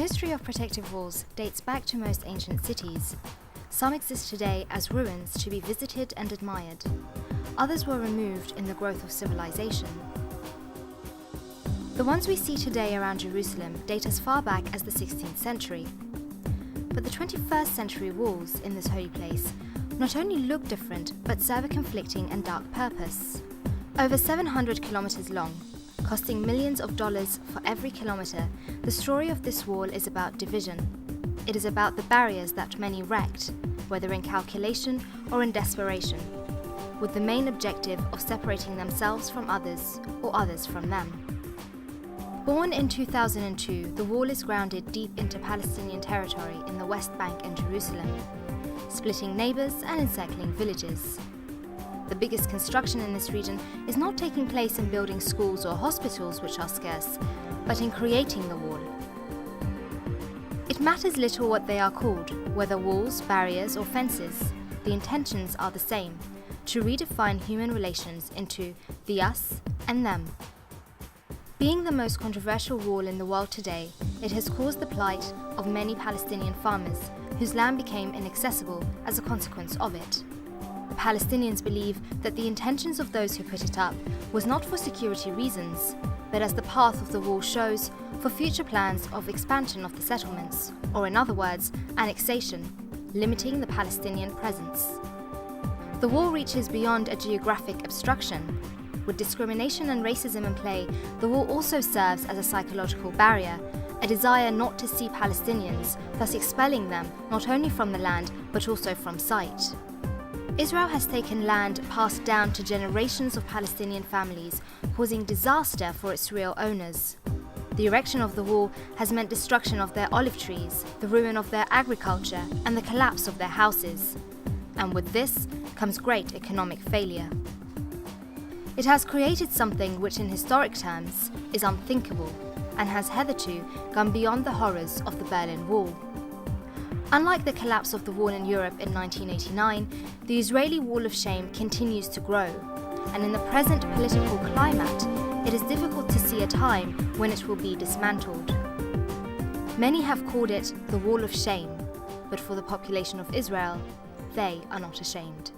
history of protective walls dates back to most ancient cities. Some exist today as ruins to be visited and admired. Others were removed in the growth of civilization. The ones we see today around Jerusalem date as far back as the 16th century. But the 21st century walls in this holy place not only look different, but serve a conflicting and dark purpose. Over 700 kilometers long, costing millions of dollars for every kilometer, the story of this wall is about division. It is about the barriers that many wrecked, whether in calculation or in desperation, with the main objective of separating themselves from others or others from them. Born in 2002, the wall is grounded deep into Palestinian territory in the West Bank and Jerusalem, splitting neighbors and encircling villages. The biggest construction in this region is not taking place in building schools or hospitals, which are scarce, but in creating the wall. It matters little what they are called, whether walls, barriers, or fences. The intentions are the same: to redefine human relations into the us and them. Being the most controversial wall in the world today, it has caused the plight of many Palestinian farmers whose land became inaccessible as a consequence of it. The Palestinians believe that the intentions of those who put it up was not for security reasons, but as the path of the wall shows, for future plans of expansion of the settlements, or in other words, annexation, limiting the Palestinian presence. The wall reaches beyond a geographic obstruction. With discrimination and racism in play, the wall also serves as a psychological barrier, a desire not to see Palestinians, thus expelling them not only from the land but also from sight. Israel has taken land passed down to generations of Palestinian families, causing disaster for its real owners. The erection of the wall has meant destruction of their olive trees, the ruin of their agriculture, and the collapse of their houses. And with this comes great economic failure. It has created something which in historic terms is unthinkable and has hitherto gone beyond the horrors of the Berlin Wall. Unlike the collapse of the wall in Europe in 1989, the Israeli Wall of Shame continues to grow, and in the present political climate, it is difficult to see a time when it will be dismantled. Many have called it the Wall of Shame, but for the population of Israel, they are not ashamed.